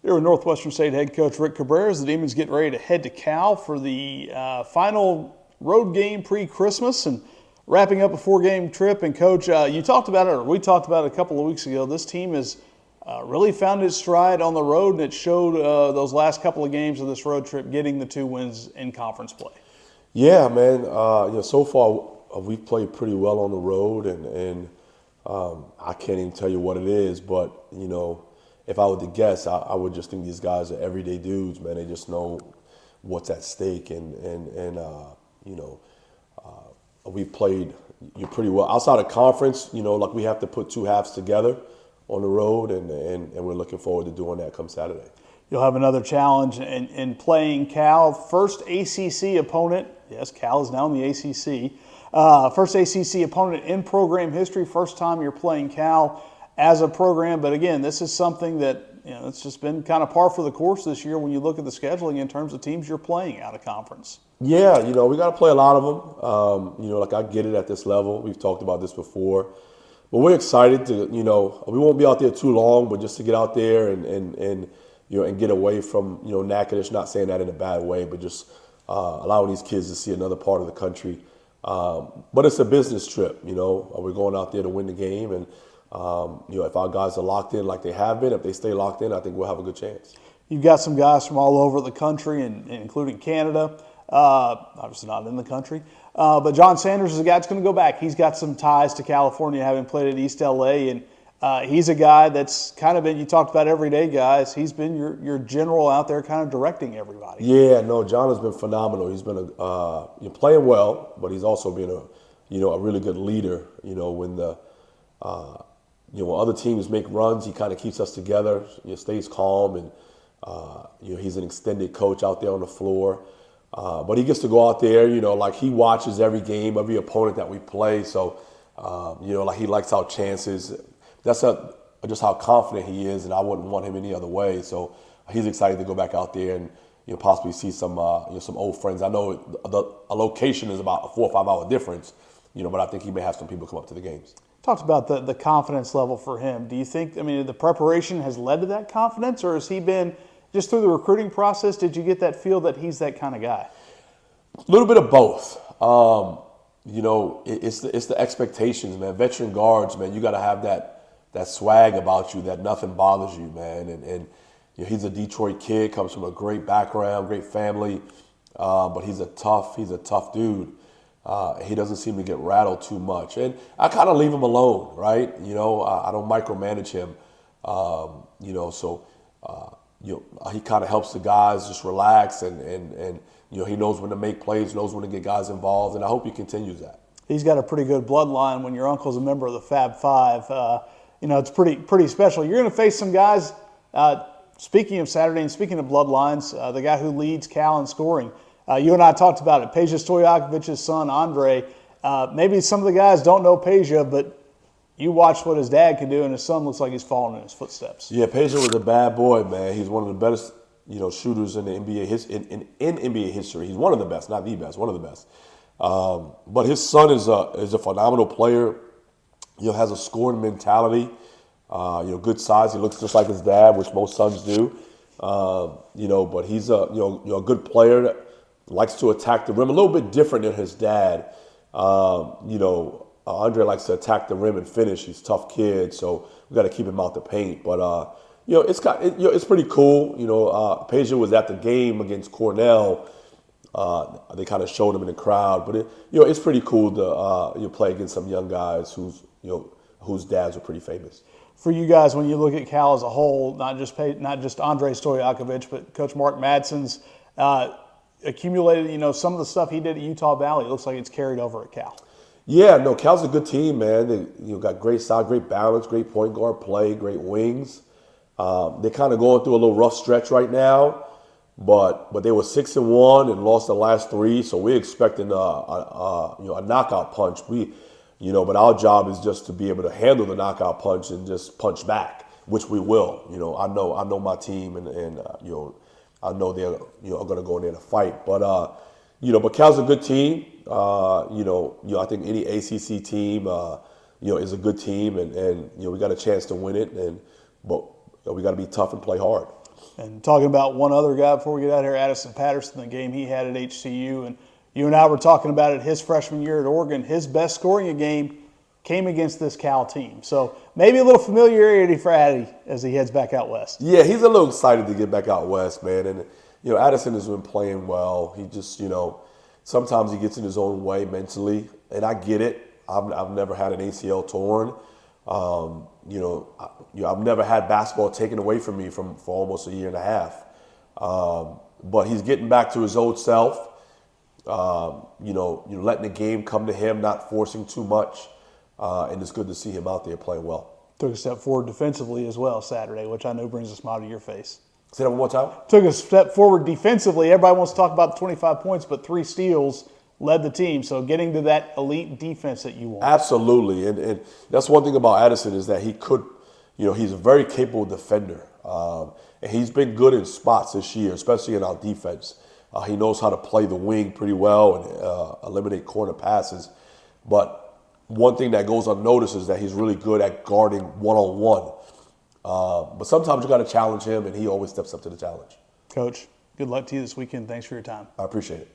Here with Northwestern State head coach Rick Cabrera as the Demons get ready to head to Cal for the final road game pre-Christmas and wrapping up a four-game trip. And Coach, you talked about it, or we talked about it a couple of weeks ago. This team has really found its stride on the road, and it showed those last couple of games of this road trip getting the 2 wins in conference play. Yeah, man. So far we've played pretty well on the road, and I can't even tell you what it is, but if I were to guess, I would just think these guys are everyday dudes, man. They just know what's at stake, and we played pretty well outside of conference. Like we have to put 2 halves together on the road, and we're looking forward to doing that come Saturday. You'll have another challenge in playing Cal. First ACC opponent. Yes, Cal is now in the ACC. First ACC opponent in program history. First time you're playing Cal as a program. But again, this is something that it's just been kind of par for the course this year when you look at the scheduling in terms of teams you're playing out of conference. Yeah, we got to play a lot of them. Like I get it at this level. We've talked about this before. But we're excited to, we won't be out there too long, but just to get out there and get away from, Natchitoches, not saying that in a bad way, but just allowing these kids to see another part of the country. But it's a business trip, We're going out there to win the game. And, if our guys are locked in like they have been, if they stay locked in, I think we'll have a good chance. You've got some guys from all over the country, and including Canada, obviously not in the country. But John Sanders is a guy that's going to go back. He's got some ties to California, having played at East LA, and he's a guy that's kind of been, you talked about everyday guys, he's been your general out there kind of directing everybody. Yeah, no, John has been phenomenal. He's been playing well, but he's also been a really good leader. When other teams make runs, he kind of keeps us together, stays calm, and he's an extended coach out there on the floor. But he gets to go out there, like he watches every game, every opponent that we play. So, like he likes our chances. That's just how confident he is, and I wouldn't want him any other way. So he's excited to go back out there and possibly see some old friends. I know a location is about a 4 or 5 hour difference, but I think he may have some people come up to the games. Talked about the confidence level for him. Do you think, the preparation has led to that confidence, or has he been, just through the recruiting process, did you get that feel that he's that kind of guy? A little bit of both. It's the expectations, man. Veteran guards, man, you got to have that swag about you, that nothing bothers you, man. And he's a Detroit kid, comes from a great background, great family, but he's a tough dude. He doesn't seem to get rattled too much, and I kind of leave him alone, right? I don't micromanage him, So he kind of helps the guys just relax, and he knows when to make plays, knows when to get guys involved, and I hope he continues that. He's got a pretty good bloodline. When your uncle's a member of the Fab Five, it's pretty special. You're going to face some guys. Speaking of Saturday and speaking of bloodlines, the guy who leads Cal in scoring. You and I talked about it. Peja Stojakovic's son, Andre. Maybe some of the guys don't know Peja, but you watched what his dad can do, and his son looks like he's following in his footsteps. Yeah, Peja was a bad boy, man. He's one of the best, shooters in the NBA in NBA history. He's one of the best, not the best, one of the best. But his son is a phenomenal player. Has a scoring mentality. Good size. He looks just like his dad, which most sons do. But he's a good player that likes to attack the rim, a little bit different than his dad. Andre likes to attack the rim and finish. He's a tough kid, so we got to keep him out the paint. But it's pretty cool. Peja was at the game against Cornell. They kind of showed him in the crowd, but it's pretty cool to play against some young guys whose dads are pretty famous. For you guys, when you look at Cal as a whole, not just Andre Stojakovic, but Coach Mark Madsen's accumulated, some of the stuff he did at Utah Valley, it looks like it's carried over at Cal. Yeah, no, Cal's a good team, man. They got great size, great balance, great point guard play, great wings. They're kind of going through a little rough stretch right now, but they were 6-1 and lost the last 3, so we're expecting a knockout punch. But our job is just to be able to handle the knockout punch and just punch back, which we will. I know my team, and I know they're are going to go in there to fight. But but Cal's a good team. I think any ACC team is a good team, and we got a chance to win it. But we got to be tough and play hard. And talking about one other guy before we get out here, Addison Patterson, the game he had at HCU, and you and I were talking about it his freshman year at Oregon. His best scoring a game came against this Cal team. So maybe a little familiarity for Addy as he heads back out west. Yeah, he's a little excited to get back out west, man. And, Addison has been playing well. He just, sometimes he gets in his own way mentally, and I get it. I've never had an ACL torn. I've never had basketball taken away from me for almost a year and a half. But he's getting back to his old self. Letting the game come to him, not forcing too much. And it's good to see him out there playing well. Took a step forward defensively as well Saturday, which I know brings a smile to your face. Say that one more time. Took a step forward defensively. Everybody wants to talk about the 25 points, but 3 steals led the team. So getting to that elite defense that you want. Absolutely. And that's one thing about Addison is that he could, he's a very capable defender. And he's been good in spots this year, especially in our defense. He knows how to play the wing pretty well and eliminate corner passes. But one thing that goes unnoticed is that he's really good at guarding one-on-one. But sometimes you got to challenge him, and he always steps up to the challenge. Coach, good luck to you this weekend. Thanks for your time. I appreciate it.